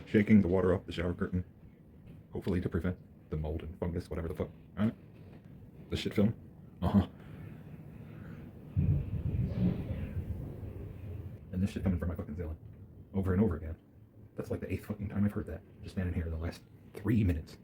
shaking the water off the shower curtain, hopefully to prevent the mold and fungus, whatever the fuck. Alright? The shit film? Uh-huh. And this shit coming from my fucking ceiling. Over and over again. That's like the 8th fucking time I've heard that. Just standing here in the last 3 minutes.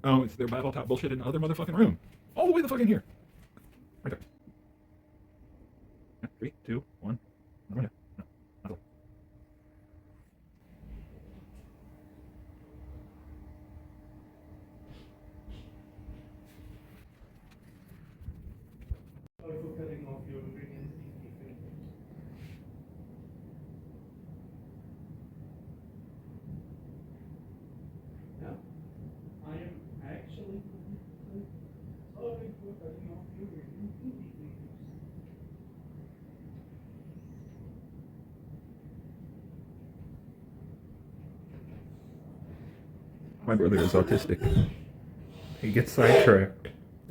Oh, it's their battle top bullshit in the other motherfucking room. All the way the fuck in here. Right there. Yeah, 3, 2, 1. No, no, no, not all. For cutting off your ingredients. Now, I am actually sorry for cutting off your ingredients. My brother is autistic. He gets sidetracked.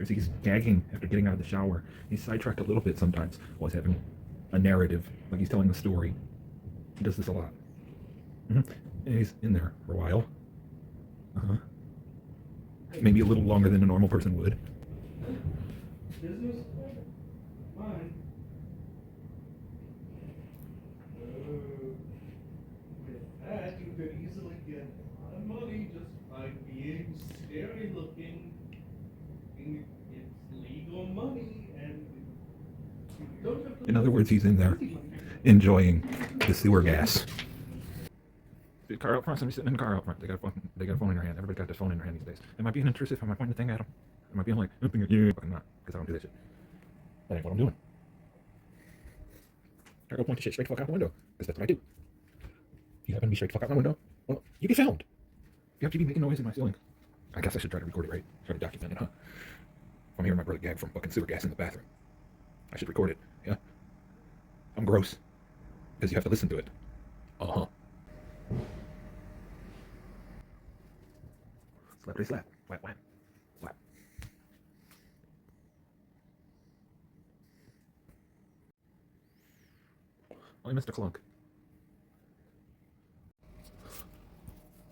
He's gagging after getting out of the shower. He's sidetracked a little bit sometimes while he's having a narrative, like he's telling a story. He does this a lot. And he's in there for a while. Maybe a little longer than a normal person would. Business? Mine. With that, you could easily get a lot of money just by being scary looking. It's legal money, and you don't have to. In other words, he's in there enjoying the sewer gas. The car out front, somebody's sitting in the car out front. They got a phone in their hand. Everybody's got their phone in their hand these days. Am I being intrusive? Am I pointing the thing at them? Am I being like, ooping at you? But I'm not, because I don't do that shit. That ain't what I'm doing. I go point the shit straight the fuck out the window, because that's what I do. If you happen to be straight the fuck out my window, well, you get filmed. You have to be making noise in my ceiling. I guess I should try to record it, right? Try to document it, huh? If I'm hearing my brother gag from fucking sewer gas in the bathroom, I should record it, yeah? I'm gross. Because you have to listen to it. Uh-huh. Slap, slap, whap, whap, whap. Oh, I missed a clunk.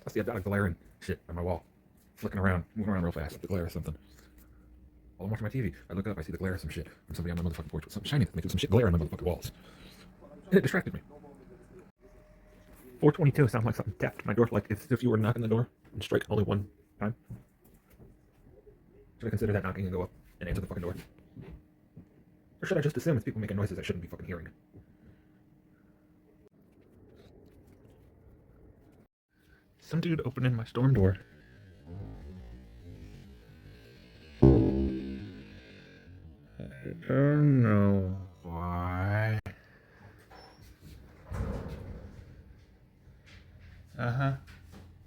I see a dog glaring shit on my wall. Flicking around, moving around real fast. The glare or something. While I'm watching my TV, I look up, I see the glare of some shit from somebody on my motherfucking porch with something shiny that makes some shit glare on my motherfucking walls. And it distracted me. 422 sounds like something tapped my door, like if you were knocking the door and strike only one time. Should I consider that knocking and go up and answer the fucking door? Or should I just assume it's people making noises I shouldn't be fucking hearing? Some dude opening my storm door. I don't know why.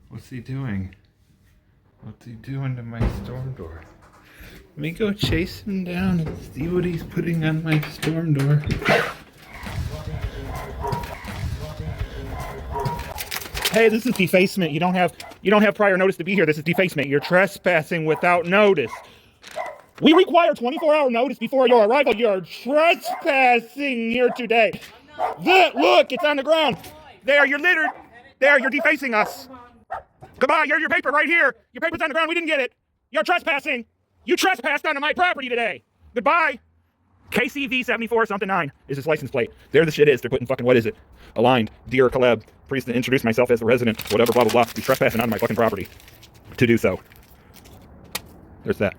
What's he doing? What's he doing to my storm door? Let me go chase him down and see what he's putting on my storm door. Hey, this is defacement. You don't have prior notice to be here. This is defacement. You're trespassing without notice. We require 24-hour notice before your arrival. You're trespassing here today. Look, it's on the ground. There, you're littered. There, you're defacing us. Goodbye, your paper right here. Your paper's on the ground. We didn't get it. You're trespassing. You trespassed onto my property today. Goodbye. KCV 74 something 9 is his license plate. There the shit is. They're putting fucking, what is it? Aligned. Dear Caleb, please to introduce myself as the resident. Whatever, blah, blah, blah. He's trespassing onto my fucking property. To do so. There's that.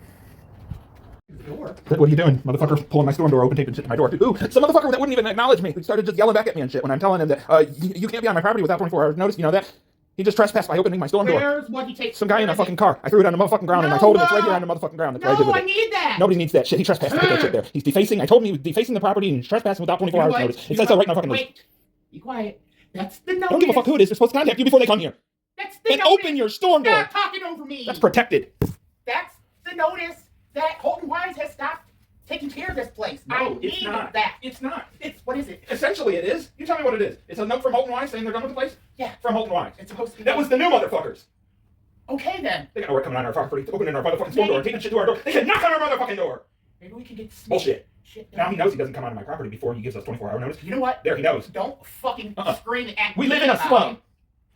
What are you doing? Motherfucker pulling my storm door open, taping shit to my door. Ooh, some motherfucker that wouldn't even acknowledge me. He started just yelling back at me and shit when I'm telling him that you can't be on my property without 24 hours notice. You know that? He just trespassed by opening my storm door. Where's what he takes? Some guy in a fucking car. I threw it on the motherfucking ground and I told him it's right here on the motherfucking ground. That's what I did with it. need that. Nobody needs that shit. He trespassed. Put that shit there. He's defacing. I told him he was defacing the property and he's trespassing without 24 hours notice. It says so right in our fucking notice. Wait. Be quiet. That's the notice. I don't give a fuck who it is. They're supposed to contact you before they come here. That's the And notice. open your storm door. Stop talking over me. That's protected. That's the notice that Colton Wise has stopped taking care of this place. I No, it's needed not. that. It's not. It's What is it? essentially it is. You tell me what it is. It's a note from Holton Wise saying they're done with the place. Yeah. From Holton Wise. It's supposed to be. That was the new motherfuckers. Okay then. They got no right coming on our property, opening our motherfucking store door, and taking shit to our door. They can knock on our motherfucking door. Maybe we can get some Bullshit. shit done. Now he knows he doesn't come onto my property before he gives us 24-hour notice. You know what? There, he knows. Don't fucking scream at We me live in a about slum. it.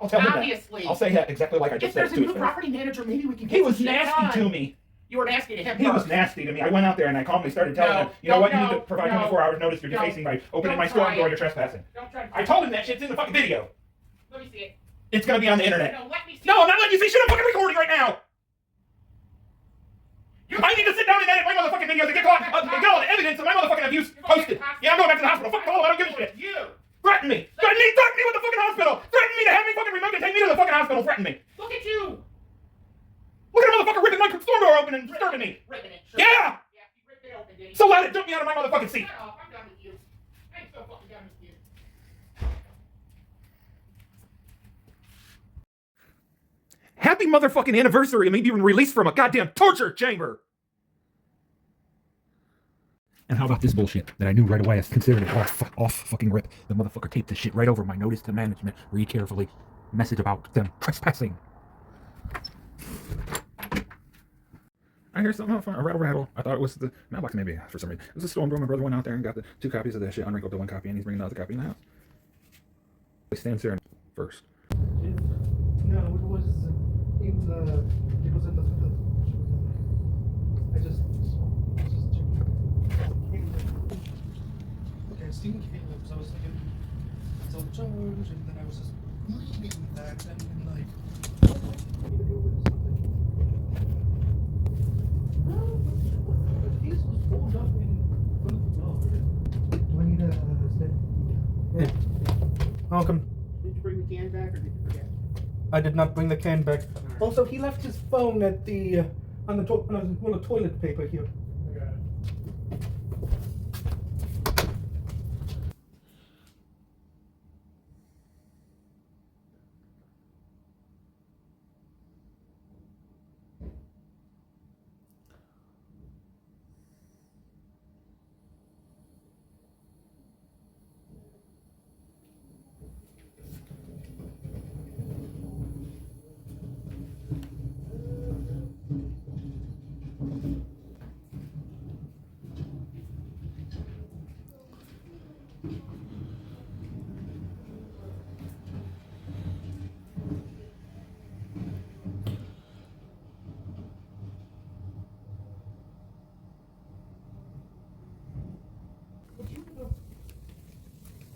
I'll tell him that. Obviously. I'll say that exactly like I If just said there's a to his new face. property manager, maybe we can get He was some shit nasty done. to me. You were nasty to him He first. was nasty to me. I went out there and I calmly started telling him, you know what, you need to provide 24 hours notice. You're defacing by opening my store door. You're trespassing. Don't try to I told him that shit's in the fucking video. Let me see it. It's gonna be on the internet. No, let me see No, it. I'm not letting you see shit. I'm fucking recording right now. I need to sit down and edit my motherfucking videos and get all the evidence of my motherfucking abuse posted. Yeah, I'm going back to the hospital. Fuck all, I don't give a shit. You. Threaten me. Threaten me with the fucking hospital. Threaten me to have me fucking removed and take me to the fucking hospital. Threaten me. Look at you. Look at a motherfucker ripping my store door open and disturbing me. Ripping it. Sure. Yeah. Yeah, he ripped it open, did he? So loud it took me out of my motherfucking seat. Shut up. I'm done with you. I'm so fucking done with you. Happy motherfucking anniversary of me being released from a goddamn torture chamber. And how about this bullshit that I knew right away? I considered it off fucking rip. The motherfucker taped this shit right over my notice to management. Read carefully. Message about them trespassing. I hear something a rattle. I thought it was the mailbox maybe for some reason. It was a storm door. My brother went out there and got the 2 copies of that shit. Unwrinkled the 1 copy and he's bringing the other copy in the house. He stands there first. No, it was in the. It was in the. I just checking. Okay, Stephen came up, so I was thinking it's on charge, and then I was just reading that and like. These was pulled up in front of the door. Do I need a step? Welcome. Did you bring the can back or did you forget? I did not bring the can back. Also, he left his phone at the on the toilet paper here. I got it.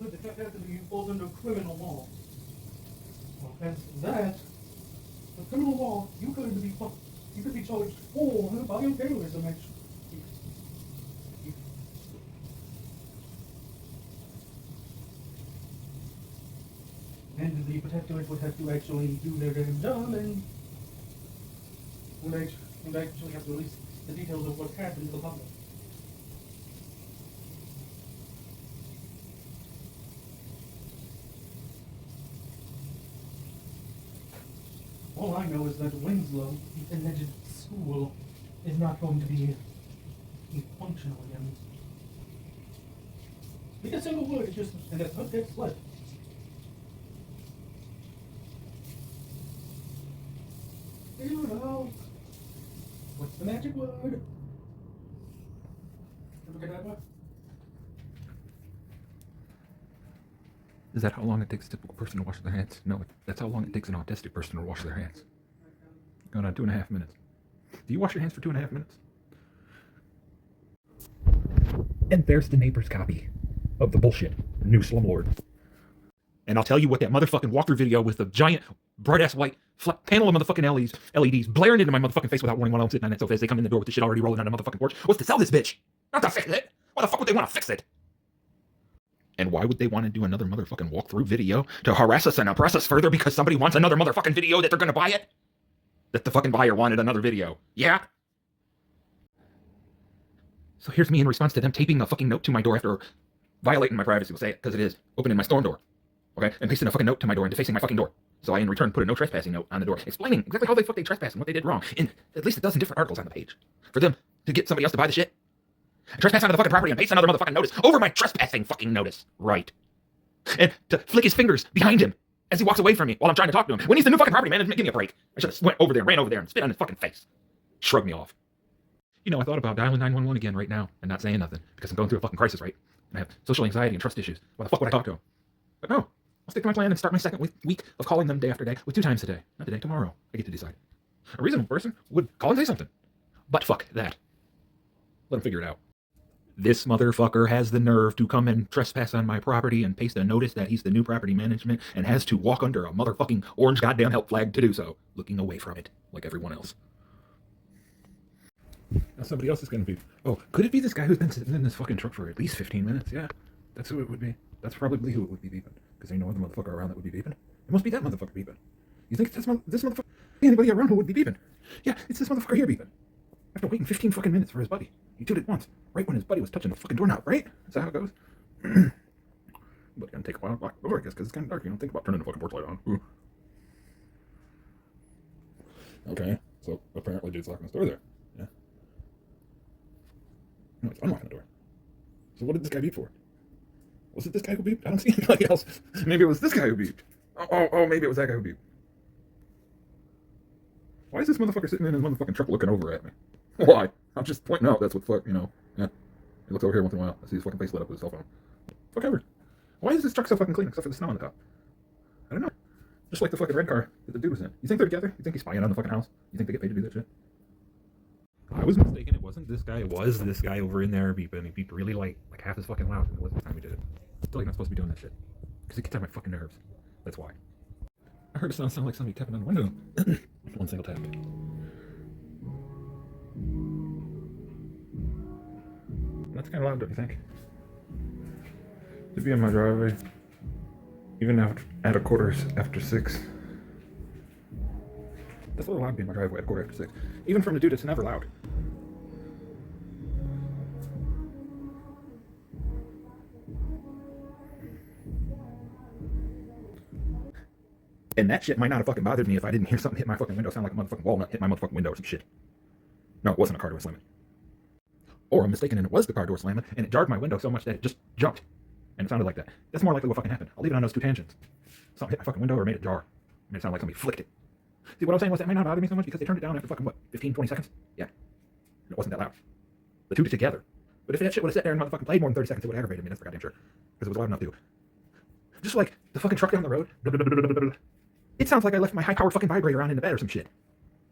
But the fact that you falls under criminal law. Well, past that, the criminal law, you could be charged for bioterrorism, actually. And the protectorate would have to actually do their damn job and would actually have to release the details of what happened to the public. All I know is that Winslow, the alleged school, is not going to be functional again. Make a single word, just and that's not that slip. Figure it out. What's the magic word? Ever get that one? Is that how long it takes a typical person to wash their hands? No, that's how long it takes an autistic person to wash their hands. Going on 2.5 minutes. Do you wash your hands for 2.5 minutes? And there's the neighbor's copy of the bullshit new slumlord. And I'll tell you what, that motherfucking walkthrough video with the giant bright-ass white panel of motherfucking LEDs blaring into my motherfucking face without warning while I'm sitting on that sofa as they come in the door with the shit already rolling on the motherfucking porch was to sell this bitch, not to fix it. Why the fuck would they want to fix it? And why would they want to do another motherfucking walkthrough video to harass us and oppress us further because somebody wants another motherfucking video that they're gonna buy it? That the fucking buyer wanted another video. Yeah? So here's me in response to them taping a fucking note to my door after violating my privacy. We'll say it because it is. Opening my storm door. Okay? And pasting a fucking note to my door and defacing my fucking door. So I in return put a no trespassing note on the door explaining exactly how they trespassed and what they did wrong. And at least a dozen different articles on the page. For them to get somebody else to buy the shit. Trespass onto the fucking property and paste another motherfucking notice over my trespassing fucking notice. Right. And to flick his fingers behind him as he walks away from me while I'm trying to talk to him. When he's the new fucking property management, give me a break. I should have went over there, ran over there, and spit on his fucking face. Shrug me off. You know, I thought about dialing 911 again right now and not saying nothing because I'm going through a fucking crisis, right? And I have social anxiety and trust issues. Why the fuck would I talk to him? But no, I'll stick to my plan and start my second week of calling them day after day with 2 times today. Not today, tomorrow. I get to decide. A reasonable person would call and say something. But fuck that. Let him figure it out. This motherfucker has the nerve to come and trespass on my property and paste a notice that he's the new property management and has to walk under a motherfucking orange goddamn help flag to do so, looking away from it like everyone else. Now somebody else is going to be... Oh, could it be this guy who's been sitting in this fucking truck for at least 15 minutes? Yeah, that's who it would be. That's probably who it would be beeping. Because there's no other motherfucker around that would be beeping. It must be that motherfucker beeping. You think this motherfucker... Anybody around who would be beeping? Yeah, it's this motherfucker here beeping. After waiting 15 fucking minutes for his buddy. He tooted once, right when his buddy was touching the fucking doorknob, right? Is that how it goes? But it's gonna take a while to lock the door, I guess, because it's kind of dark. You don't think about turning the fucking porch light on. Ooh. Okay, so apparently Jade's locking his door there. Yeah. No, it's unlocking the door. So what did this guy beep for? Was it this guy who beeped? I don't see anybody else. Maybe it was this guy who beeped. Oh, maybe it was that guy who beeped. Why is this motherfucker sitting in his motherfucking truck looking over at me? Why? I'm just pointing out that's what the fuck, you know. Yeah. He looks over here once in a while. I see his fucking face lit up with his cell phone. Fuck ever. Why is this truck so fucking clean except for the snow on the top? I don't know. Just like the fucking red car that the dude was in. You think they're together? You think he's spying on the fucking house? You think they get paid to do that shit? I was mistaken. It wasn't this guy. It was this guy over in there beeping. He beeped really light, like half as fucking loud. It wasn't the time we did it. Still, you're not supposed to be doing that shit. Because it gets on my fucking nerves. That's why. I heard it sound like somebody tapping on the window. One single tap. That's kind of loud, don't you think? To be in my driveway, even at a quarter after 6. That's a little loud to be in my driveway at a quarter after 6. Even from the dude, it's never loud. And that shit might not have fucking bothered me if I didn't hear something hit my fucking window, sound like a motherfucking walnut hit my motherfucking window or some shit. No, it wasn't a car door slamming. Or I'm mistaken and it was the car door slamming and it jarred my window so much that it just jumped. And it sounded like that. That's more likely what fucking happened. I'll leave it on those 2 tangents. Something hit my fucking window or made it jar. Made it sound like somebody flicked it. See, what I was saying was that might not bother me so much because they turned it down after fucking, what, 15, 20 seconds? Yeah. And it wasn't that loud. The 2 together. But if that shit would have sat there and motherfucking played more than 30 seconds, it would have aggravated me, that's for goddamn sure. Because it was loud enough to. Just like the fucking truck down the road. Blah, blah, blah, blah, blah, blah. It sounds like I left my high-powered fucking vibrator on in the bed or some shit. A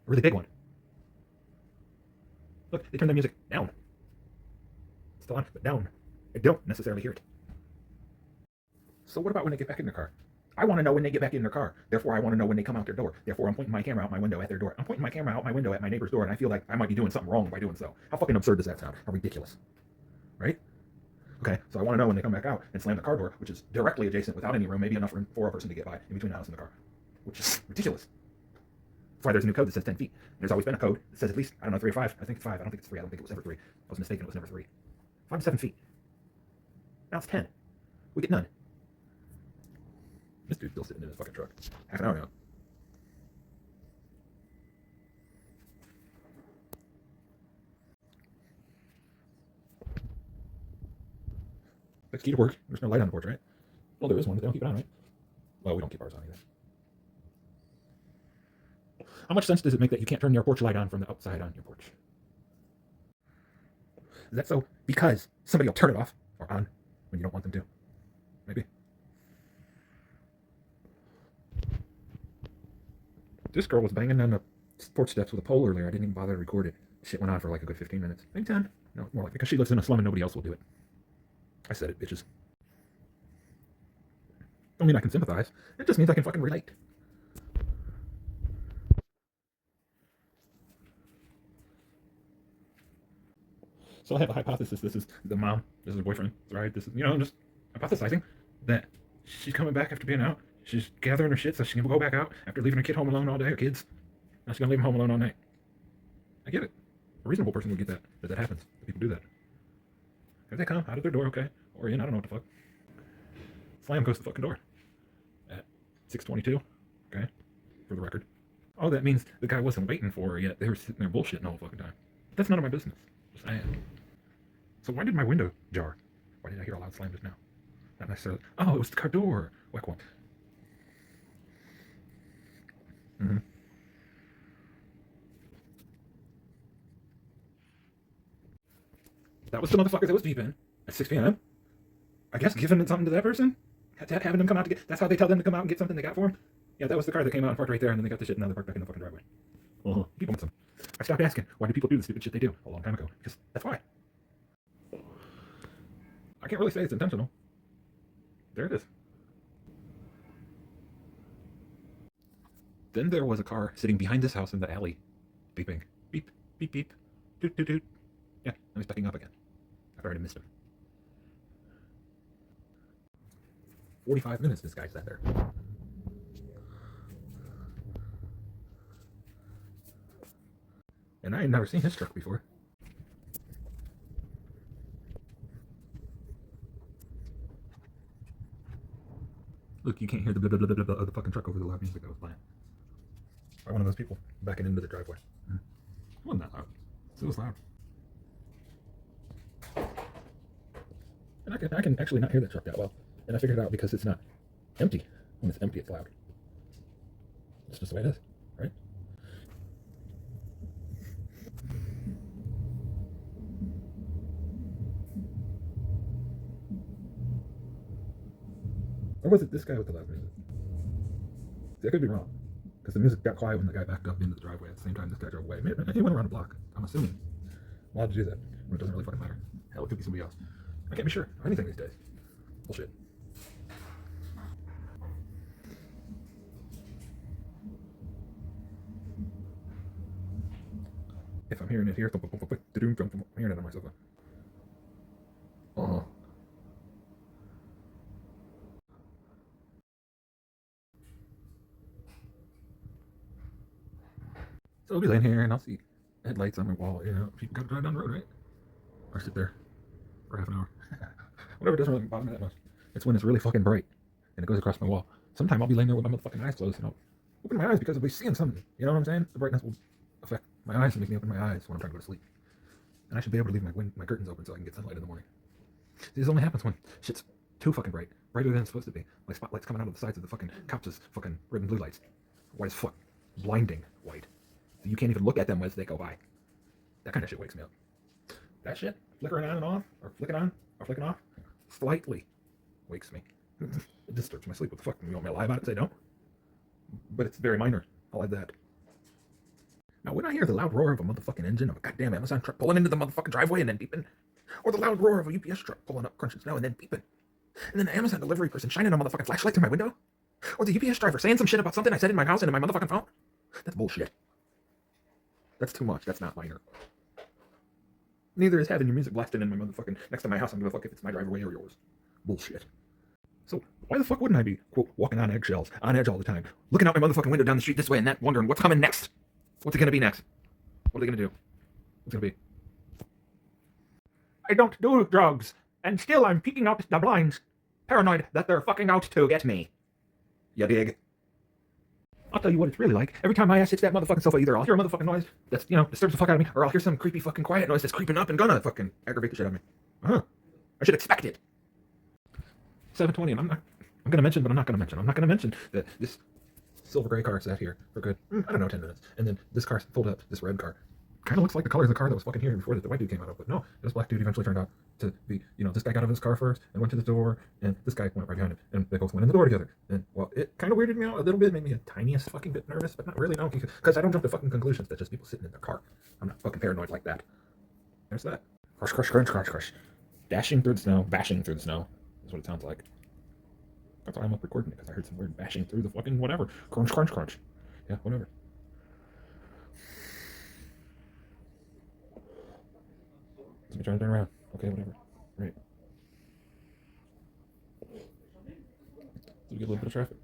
really big one. Look, they turned the music down. It's still on, but down. I don't necessarily hear it. So what about when they get back in their car? I want to know when they get back in their car. Therefore, I want to know when they come out their door. Therefore, I'm pointing my camera out my window at their door. I'm pointing my camera out my window at my neighbor's door, and I feel like I might be doing something wrong by doing so. How fucking absurd does that sound? How ridiculous. Right? Okay, so I want to know when they come back out and slam the car door, which is directly adjacent without any room, maybe enough room for a person to get by in between the house and the car. Which is ridiculous. That's why there's a new code that says 10 feet. There's always been a code that says at least, I don't know, 3 or 5. I think it's 5. I don't think it's 3. I don't think it was ever 3. I was mistaken. It was never 3. 5 to 7 feet. Now it's 10. We get none. This dude's still sitting in his fucking truck. Half an hour now. Next key to work. There's no light on the porch, right? Well, there is one, but they don't keep it on, right? Well, we don't keep ours on either. How much sense does it make that you can't turn your porch light on from the outside on your porch? Is that so? Because somebody will turn it off or on when you don't want them to. Maybe. This girl was banging on the porch steps with a pole earlier. I didn't even bother to record it. Shit went on for like a good 15 minutes. Maybe 10. No, more like because she lives in a slum and nobody else will do it. I said it, bitches. Don't mean I can sympathize. It just means I can fucking relate. So I have a hypothesis. This is the mom. This is her boyfriend. Right? This is, you know, I'm just hypothesizing that she's coming back after being out. She's gathering her shit so she can go back out after leaving her kid home alone all day, her kids. Now she's going to leave him home alone all night. I get it. A reasonable person would get that happens. That people do that. If they come out of their door, okay, or in, I don't know what the fuck. Slam goes to the fucking door at 6:22, okay, for the record. Oh, that means the guy wasn't waiting for her yet. They were sitting there bullshitting the whole fucking time. That's none of my business. Just saying. So why did my window jar? Why did I hear a loud slam just now? Not necessarily. Oh, it was the car door. Whack one. Mm-hmm. That was the motherfucker that was beeping at 6 p.m. I guess giving something to that person? Having them come out to get... That's how they tell them to come out and get something they got for them? Yeah, that was the car that came out and parked right there, and then they got the shit, and now they're parked back in the fucking driveway. People want some. I stopped asking, why do people do the stupid shit they do a long time ago? Because that's why. I can't really say it's intentional. There it is. Then there was a car sitting behind this house in the alley, beeping. Beep, beep, beep. Doot, doot, doot. Yeah, now he's backing up again. I've already missed him. 45 minutes this guy sat there. And I had never seen his truck before. Look, you can't hear the blah, blah, blah, blah, blah of the fucking truck over the loud music that was playing. By one of those people backing into the driveway. It wasn't that loud. It was loud. And I can actually not hear that truck that well. And I figured it out because it's not empty. When it's empty, it's loud. It's just the way it is, right? Or was it this guy with the loud music? See, I could be wrong. Because the music got quiet when the guy backed up into the driveway at the same time this guy drove away. Maybe he went around the block. I'm assuming. I'm allowed to do that. When it doesn't really fucking matter. Hell, it could be somebody else. I can't be sure of anything these days. Bullshit. If I'm hearing it here, I'm hearing it on my sofa. So I'll be laying here and I'll see headlights on my wall. You know, people gotta drive down the road, right? Or sit there for half an hour. Whatever, doesn't really bother me that much. It's when it's really fucking bright and it goes across my wall. Sometime I'll be laying there with my motherfucking eyes closed and I'll open my eyes because I'll be seeing something. You know what I'm saying? The brightness will affect my eyes and make me open my eyes when I'm trying to go to sleep. And I should be able to leave my curtains open so I can get sunlight in the morning. See, this only happens when shit's too fucking bright. Brighter than it's supposed to be. Like spotlights coming out of the sides of the fucking couches, fucking red and blue lights. White as fuck. Blinding white. So you can't even look at them as they go by. That kind of shit wakes me up. That shit, flickering on and off, or flicking on, or flicking off, slightly wakes me. It disturbs my sleep. What the fuck? You want me to lie about it and say no? But it's very minor. I'll add that. Now, when I hear the loud roar of a motherfucking engine of a goddamn Amazon truck pulling into the motherfucking driveway and then beeping, or the loud roar of a UPS truck pulling up crunching snow and then beeping, and then the Amazon delivery person shining a motherfucking flashlight through my window, or the UPS driver saying some shit about something I said in my house and in my motherfucking phone, that's bullshit. That's too much. That's not minor. Neither is having your music blasting in my motherfucking next to my house. I don't give a fuck if it's my driveway or yours. Bullshit. So why the fuck wouldn't I be, quote, walking on eggshells, on edge all the time, looking out my motherfucking window down the street this way and that, wondering what's coming next? What's it gonna be next? What are they gonna do? What's it gonna be? I don't do drugs, and still I'm peeking out the blinds, paranoid that they're fucking out to get me. You dig? I'll tell you what it's really like. Every time my ass hits that motherfucking sofa, either I'll hear a motherfucking noise that's, disturbs the fuck out of me, or I'll hear some creepy fucking quiet noise that's creeping up and gonna fucking aggravate the shit out of me. I should expect it. 720, and I'm gonna mention, but I'm not gonna mention. I'm not gonna mention that this silver gray car sat here for good, 10 minutes. And then this car pulled up, this red car. Kind of looks like the color of the car that was fucking here before that the white dude came out of, but no, this black dude eventually turned out to be, this guy got out of his car first and went to the door, and this guy went right behind him, and they both went in the door together. And, well, it kind of weirded me out a little bit, made me a tiniest fucking bit nervous, but not really, no, because I don't jump to fucking conclusions that just people sitting in their car. I'm not fucking paranoid like that. There's that. Crush, crush, crunch, crush, crush. Dashing through the snow, bashing through the snow, is what it sounds like. That's why I'm up recording it, because I heard some weird bashing through the fucking whatever. Crunch, crunch, crunch. Yeah, whatever. Let me try to turn around. Okay, whatever. Right. So we get a little bit of traffic.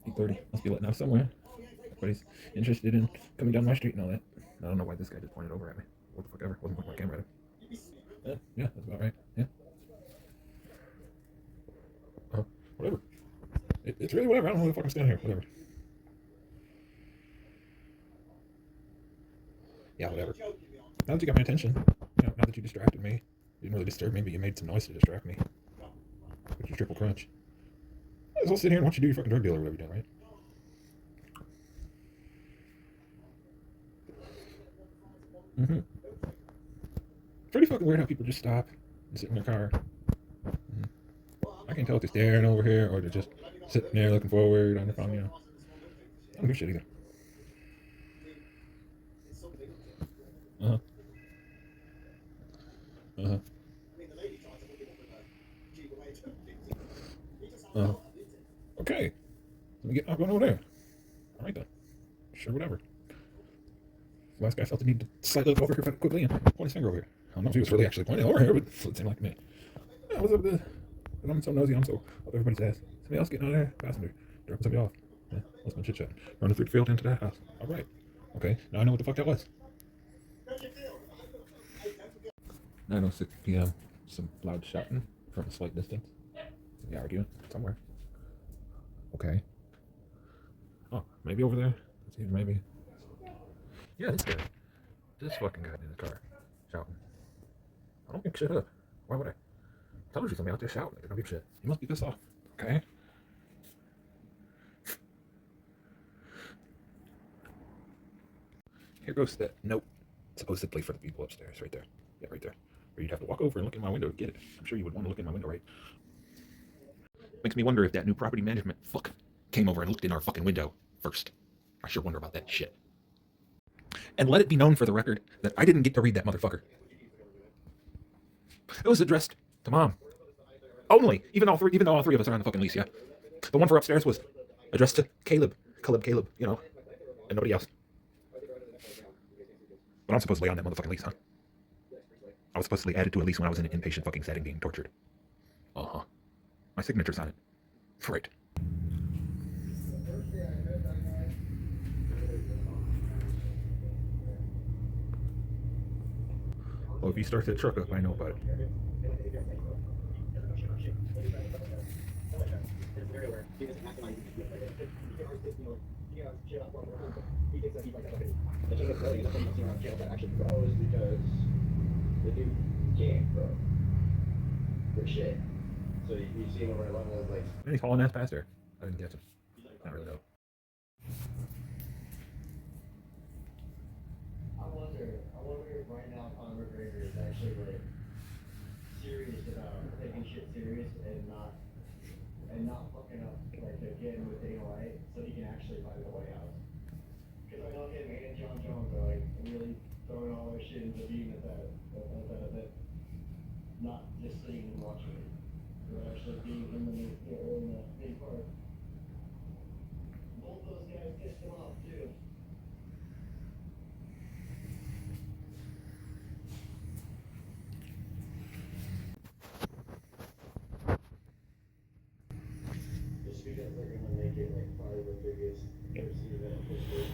8:30. Must be letting out somewhere. Everybody's interested in coming down my street and all that. I don't know why this guy just pointed over at me. What the fuck ever. Wasn't pointing my camera at him. Yeah, that's about right. Yeah. Whatever. It's really whatever. I don't know who the fuck I'm standing here. Whatever. Yeah, whatever. Now that you got my attention, now that you distracted me didn't really disturb me, but you made some noise to distract me. With your triple crunch. I was all sit here and watch you do your fucking drug deal or whatever you're doing, right? Mm-hmm. Pretty fucking weird how people just stop and sit in their car. Mm-hmm. I can't tell if they're staring over here or they're just sitting there looking forward on their phone, you know. I don't give a shit either. Uh-huh. Uh-huh. Uh-huh. Okay. Let me get going over there. Alright then. Sure, whatever. The last guy felt the need to slightly look over here quickly and point his finger over here. I don't know if he was really actually pointing over here, but it seemed like to me. Yeah, what's up with the... I'm so nosy, I'm so up everybody's ass. Somebody else getting out of there? Passenger. Dropping somebody off. Yeah, what's my chit chat? Running through the field into that house. Alright. Okay, now I know what the fuck that was. 9:06 p.m. Some loud shouting from a slight distance. Somebody arguing somewhere. Okay. Oh, maybe over there? Let's see, maybe. Yeah, this guy. This fucking guy in the car. Shouting. I don't give shit up. Why would I? I told you somebody out there shouting. I don't give shit. You must be pissed off. Okay. Here goes that note supposedly for the people upstairs. Right there. Yeah, right there. Or you'd have to walk over and look in my window to get it. I'm sure you would want to look in my window, right? Makes me wonder if that new property management fuck came over and looked in our fucking window first. I sure wonder about that shit. And let it be known for the record that I didn't get to read that motherfucker. It was addressed to Mom. Only. Even though all three of us are on the fucking lease, yeah. The one for upstairs was addressed to Caleb, you know, and nobody else. But I'm supposedly on that motherfucking lease, huh? I was supposedly added to a lease when I was in an inpatient fucking setting being tortured. Uh-huh. My signature's on it. Right. Well, if you start that truck up, I know about it. The dude can't grow for shit. So you see him over at level of like. And he's hauling ass past there. I didn't catch him. Not really though. I wonder if right now Conor McGregor is actually like serious about taking shit serious and not fucking up like again with Dana White, so he can actually fight the White House. Because I know him and John Jones are like really throwing all their shit into being at that event, not just sitting and watching it, but actually being in the main part. Both those guys pissed him off too. Just because they're gonna make it like probably the biggest UFC event in history.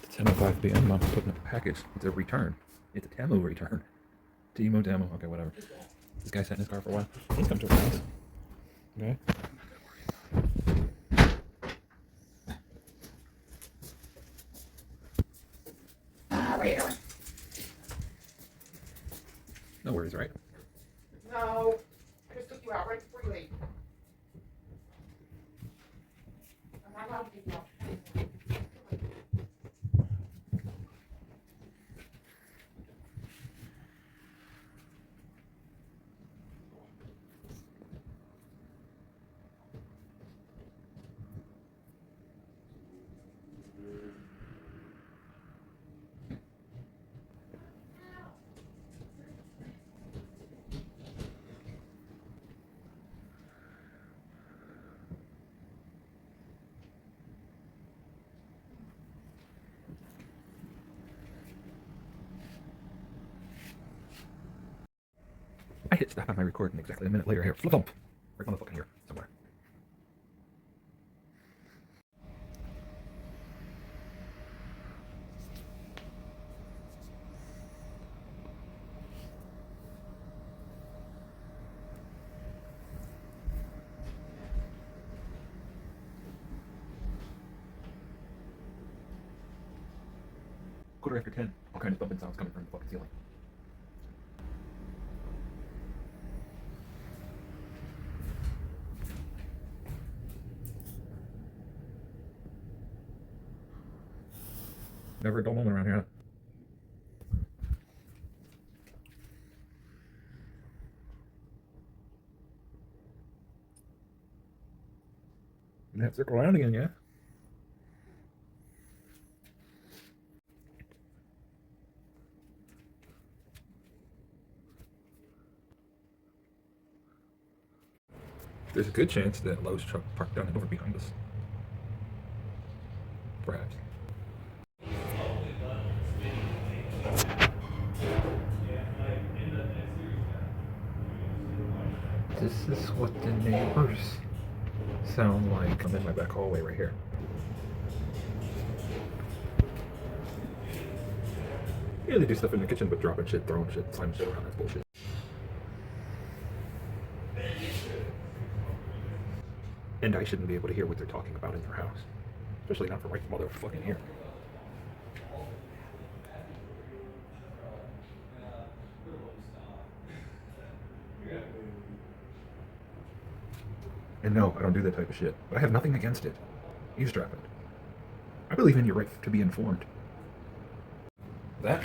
It's 10:05 p.m. I'm putting a package. It's a return. It's a Temu return. Temu. Okay, whatever. This guy sat in his car for a while. He's come to our house. Okay. No worries, right? No. I just took you out right before you leave. I'm not allowed to take you out. hit stop on my recording exactly a minute later here. Flip thump. Right on the fucking here somewhere. Quarter after 10. All kind of thumping sounds coming from the fucking ceiling. Never a dull moment around here, huh? You have to circle around again, yeah? There's a good chance that Lowe's truck parked down and over behind us. Perhaps. This is what the neighbors sound like. I'm in my back hallway right here. Yeah, they do stuff in the kitchen, but dropping shit, throwing shit, slamming shit around, that's bullshit. And I shouldn't be able to hear what they're talking about in their house. Especially not from right motherfucking here. And no, I don't do that type of shit. But I have nothing against it. Eavesdropping. I believe in your right to be informed. That?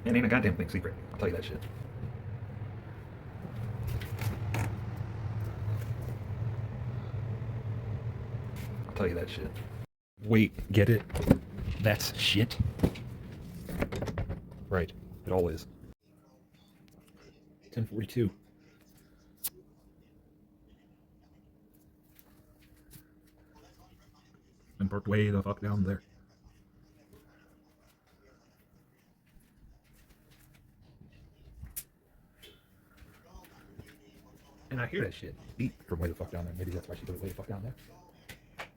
It ain't a goddamn thing secret. I'll tell you that shit. I'll tell you that shit. Wait, get it? That's shit? Right. It all is. 10:42. And parked way the fuck down there. And I hear that shit beat from way the fuck down there. Maybe that's why she put it way the fuck down there.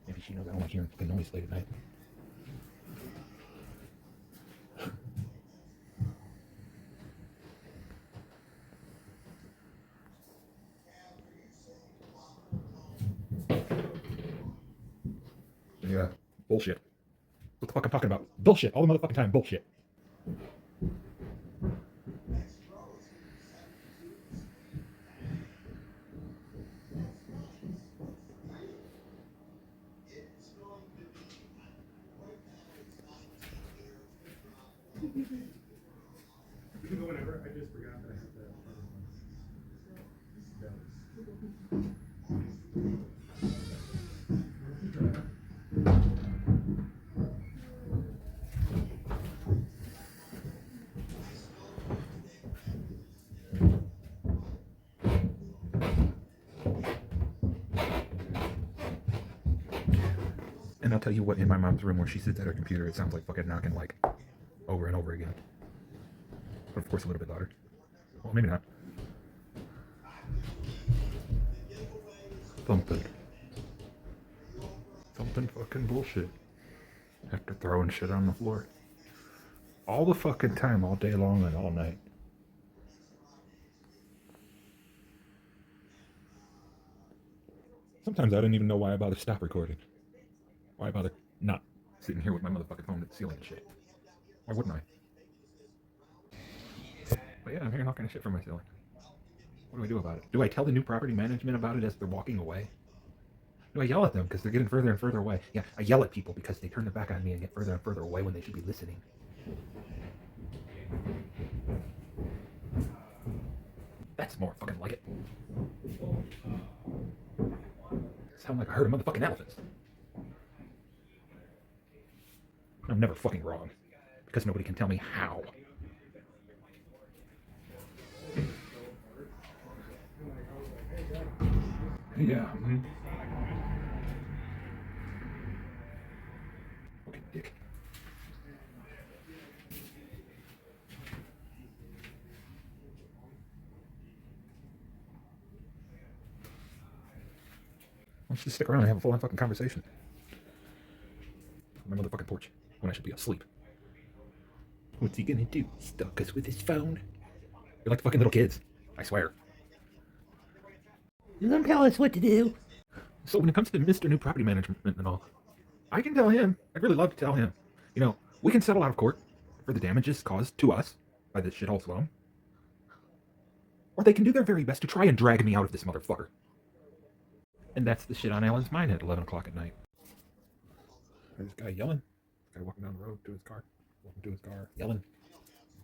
Maybe she knows I don't want to hear fucking noise late at night. Yeah, bullshit. What the fuck I'm talking about? Bullshit. All the motherfucking time, bullshit. You can go whenever. I just forgot that I have that. And I'll tell you what, in my mom's room where she sits at her computer, it sounds like fucking knocking like over and over again. But of course a little bit louder. Well, maybe not. Thumping. Thumping fucking bullshit. After throwing shit on the floor. All the fucking time, all day long and all night. Sometimes I didn't even know why I bothered stop recording. Why bother not sitting here with my motherfucking phone at the ceiling and shit? Why wouldn't I? But yeah, I'm hearing all kind of shit from my ceiling. What do I do about it? Do I tell the new property management about it as they're walking away? Do I yell at them because they're getting further and further away? Yeah, I yell at people because they turn their back on me and get further and further away when they should be listening. That's more fucking like it. Sound like I heard a motherfucking elephant. I'm never fucking wrong. Because nobody can tell me how. Yeah. Fucking dick. Let's just stick around and have a full-on fucking conversation. On my motherfucking porch when I should be asleep. What's he gonna do? Stalk us with his phone? You're like fucking little kids. I swear. You don't tell us what to do. So when it comes to Mr. New Property Management and all, I can tell him, I'd really love to tell him, you know, we can settle out of court for the damages caused to us by this shithole Sloan. Or they can do their very best to try and drag me out of this motherfucker. And that's the shit on Alan's mind at 11 o'clock at night. There's this guy yelling. This guy walking down the road to his car. Walking to his car, yelling.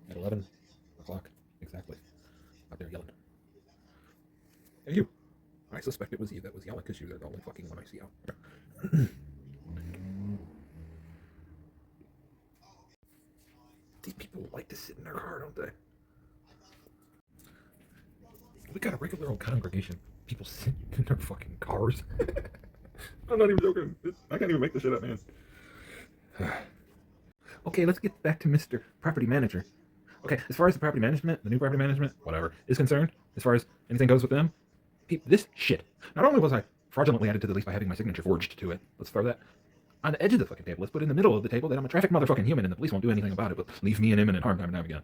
At 11 o'clock, exactly. Out there yelling. Hey, you. I suspect it was you that was yelling because you're the only fucking one I see out. These people like to sit in their car, don't they? We got a regular old congregation. People sit in their fucking cars. I'm not even joking. I can't even make this shit up, man. Okay, let's get back to Mr. Property Manager. Okay, as far as the property management, the new property management, whatever, is concerned, as far as anything goes with them, this shit. Not only was I fraudulently added to the lease by having my signature forged to it, let's throw that on the edge of the fucking table. Let's put it in the middle of the table that I'm a traffic motherfucking human and the police won't do anything about it, but leave me in imminent harm time and time again.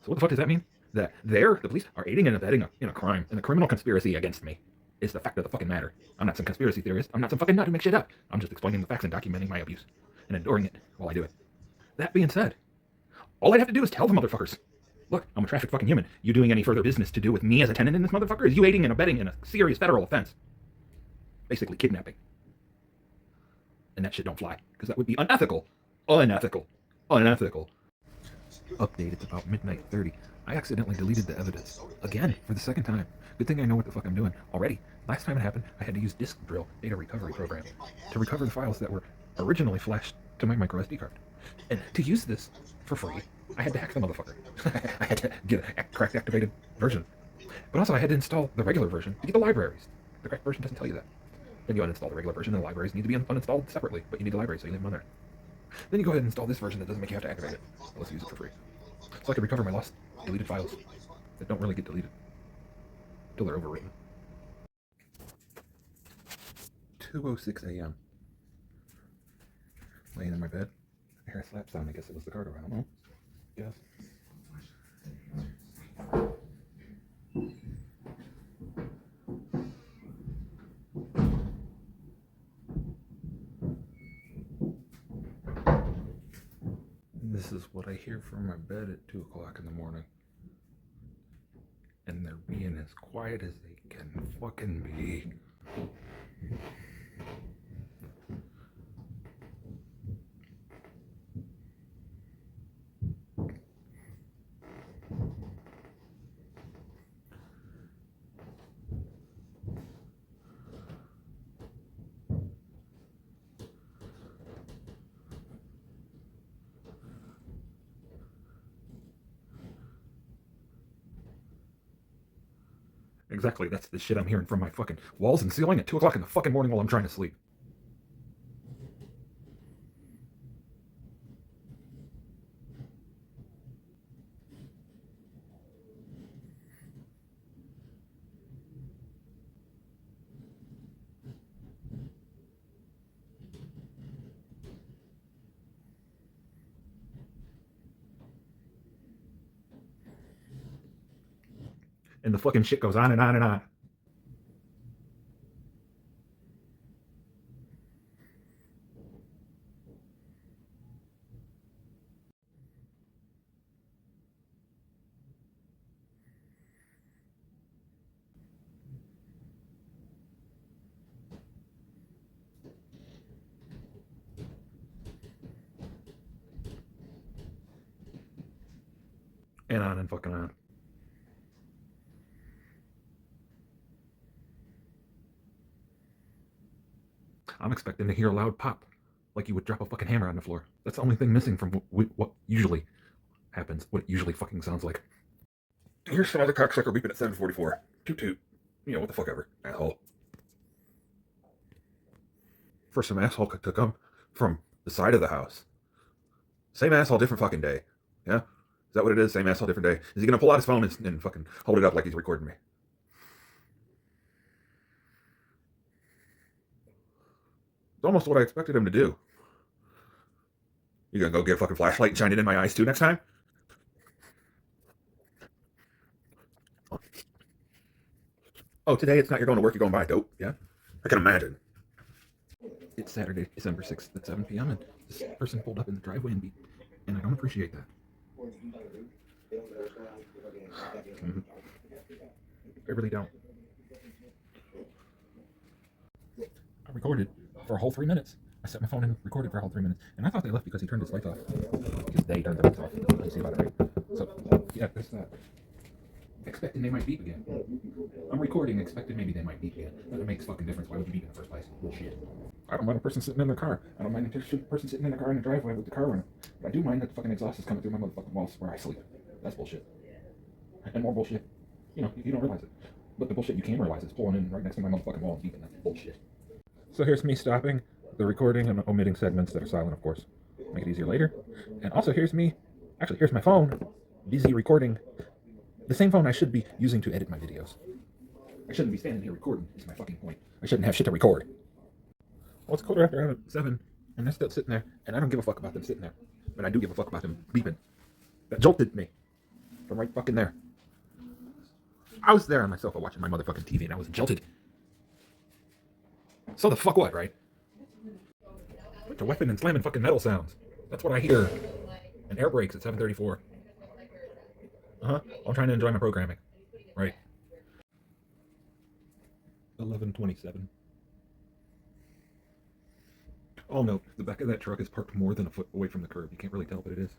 So what the fuck does that mean? That the police are aiding and abetting in a crime, and a criminal conspiracy against me is the fact of the fucking matter. I'm not some conspiracy theorist. I'm not some fucking nut who makes shit up. I'm just explaining the facts and documenting my abuse and enduring it while I do it. That being said, all I'd have to do is tell the motherfuckers, look, I'm a traffic fucking human. You doing any further business to do with me as a tenant in this motherfucker is you aiding and abetting in a serious federal offense. Basically kidnapping. And that shit don't fly, because that would be unethical. Unethical. Unethical. Update, it's about midnight 30. I accidentally deleted the evidence. Again, for the second time. Good thing I know what the fuck I'm doing already. Last time it happened, I had to use Disk Drill data recovery program to recover the files that were originally flashed to my micro SD card. And to use this for free, I had to hack the motherfucker. I had to get a cracked activated version. But also I had to install the regular version to get the libraries. The cracked version doesn't tell you that. Then you uninstall the regular version, and the libraries need to be uninstalled separately, but you need the library, so you leave them on there. Then you go ahead and install this version that doesn't make you have to activate it. So let's use it for free. So I can recover my lost deleted files that don't really get deleted until they're overwritten. 2:06 a.m. Laying in my bed. I hear a slap sound. I guess it was the car door. I don't know. Yes. This is what I hear from my bed at 2 o'clock in the morning. And they're being as quiet as they can fucking be. Exactly, that's the shit I'm hearing from my fucking walls and ceiling at 2 o'clock in the fucking morning while I'm trying to sleep. And the fucking shit goes on and on and on. And on and fucking on. I'm expecting to hear a loud pop, like you would drop a fucking hammer on the floor. That's the only thing missing from what usually happens, what it usually fucking sounds like. Here's some other cocksucker beeping at 7:44. Toot toot. You know, what the fuck ever, asshole. For some asshole to come from the side of the house. Same asshole, different fucking day. Yeah? Is that what it is? Same asshole, different day? Is he gonna pull out his phone and fucking hold it up like he's recording me? almost what I expected him to do. You gonna go get a fucking flashlight and shine it in my eyes too next time? Oh, today it's not you're going to work, you're going to buy dope, yeah? I can imagine. It's Saturday, December 6th at 7 p.m. and this person pulled up in the driveway and beat, and I don't appreciate that. Mhm. I really don't. I recorded for a whole 3 minutes. I set my phone and recorded for a whole 3 minutes, and I thought they left because he turned his lights off. Because they turned their lights off. You see about it, right? So, yeah, there's that. Expecting they might beep again. I'm recording, expecting maybe they might beep again. But it makes fucking difference. Why would you beep in the first place? Bullshit. I don't mind a person sitting in their car. I don't mind a person sitting in their car in the driveway with the car running. But I do mind that the fucking exhaust is coming through my motherfucking walls where I sleep. That's bullshit. And more bullshit. You know, you don't realize it. But the bullshit you can realize is pulling in right next to my motherfucking wall and beeping. That's bullshit. So here's me stopping the recording and omitting segments that are silent, of course. Make it easier later. And also here's me. Actually, here's my phone. Busy recording. The same phone I should be using to edit my videos. I shouldn't be standing here recording, is my fucking point. I shouldn't have shit to record. Well, it's colder after having 7, and they're still sitting there, and I don't give a fuck about them sitting there. But I do give a fuck about them beeping. That jolted me. From right fucking there. I was there on my sofa watching my motherfucking TV, and I was jolted. So the fuck what, right? Bunch of weapon and slamming fucking metal sounds. That's what I hear. And air brakes at 7:34. I'm trying to enjoy my programming. Right. 11:27. Oh no, the back of that truck is parked more than a foot away from the curb. You can't really tell, but it is.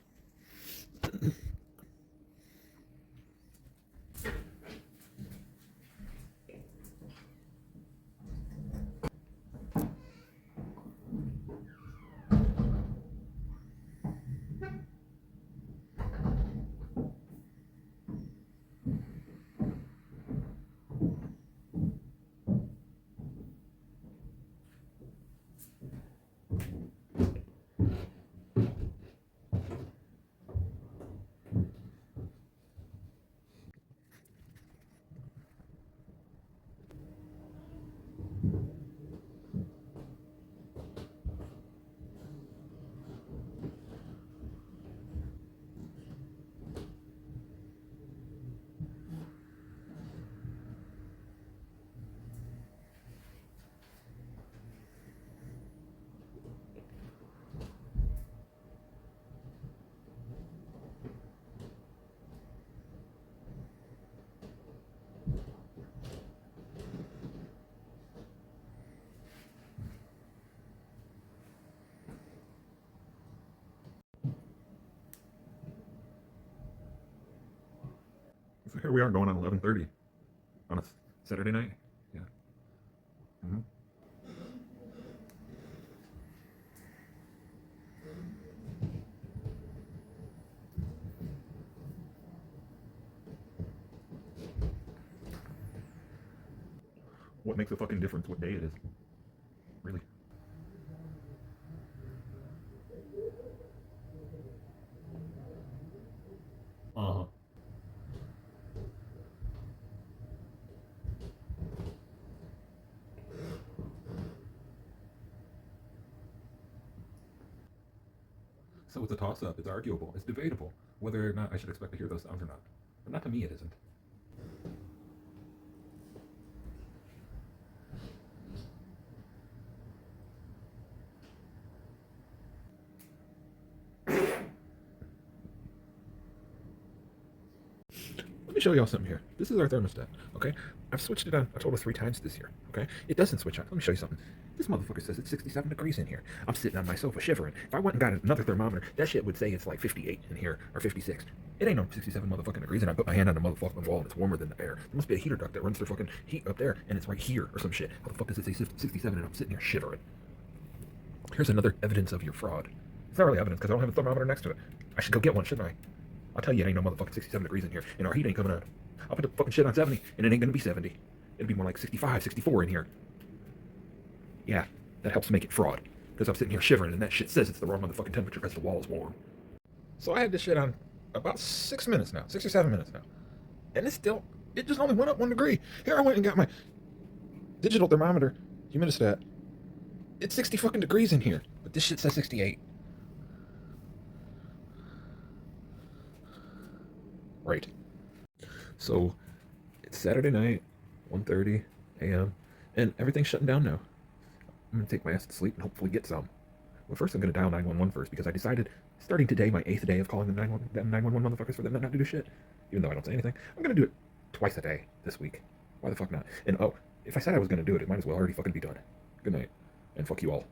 So here we are going on 11:30 on a Saturday night. Yeah. Mm-hmm. What makes a fucking difference what day it is? Really? Uh-huh. So it's a toss-up. It's arguable. It's debatable whether or not I should expect to hear those sounds or not. But not to me, it isn't. Let me show y'all something here. This is our thermostat, okay? I've switched it on a total of 3 times this year, okay? It doesn't switch on. Let me show you something. This motherfucker says it's 67 degrees in here. I'm sitting on my sofa shivering. If I went and got another thermometer, that shit would say it's like 58 in here, or 56. It ain't no 67 motherfucking degrees, and I put my hand on the motherfucking wall and it's warmer than the air. There must be a heater duct that runs through fucking heat up there, and it's right here, or some shit. How the fuck does it say 67 and I'm sitting here shivering? Here's another evidence of your fraud. It's not really evidence, because I don't have a thermometer next to it. I should go get one, shouldn't I? I'll tell you, it ain't no motherfucking 67 degrees in here, and our heat ain't coming on. I'll put the fucking shit on 70, and it ain't gonna be 70. It'll be more like 65, 64 in here. Yeah, that helps make it fraud. Because I'm sitting here shivering, and that shit says it's the wrong motherfucking temperature because the wall is warm. So I had this shit on about 6 minutes now, 6 or 7 minutes now. And it just only went up 1 degree. Here I went and got my digital thermometer, humidistat, It's 60 fucking degrees in here, but this shit says 68. Right. So, it's Saturday night, 1:30 a.m., and everything's shutting down now. I'm gonna take my ass to sleep and hopefully get some. Well, first I'm gonna dial 911 first because I decided, starting today, my 8th day of calling the 911 motherfuckers for them not to do shit, even though I don't say anything, I'm gonna do it twice a day this week. Why the fuck not? And oh, if I said I was gonna do it, it might as well already fucking be done. Good night, and fuck you all.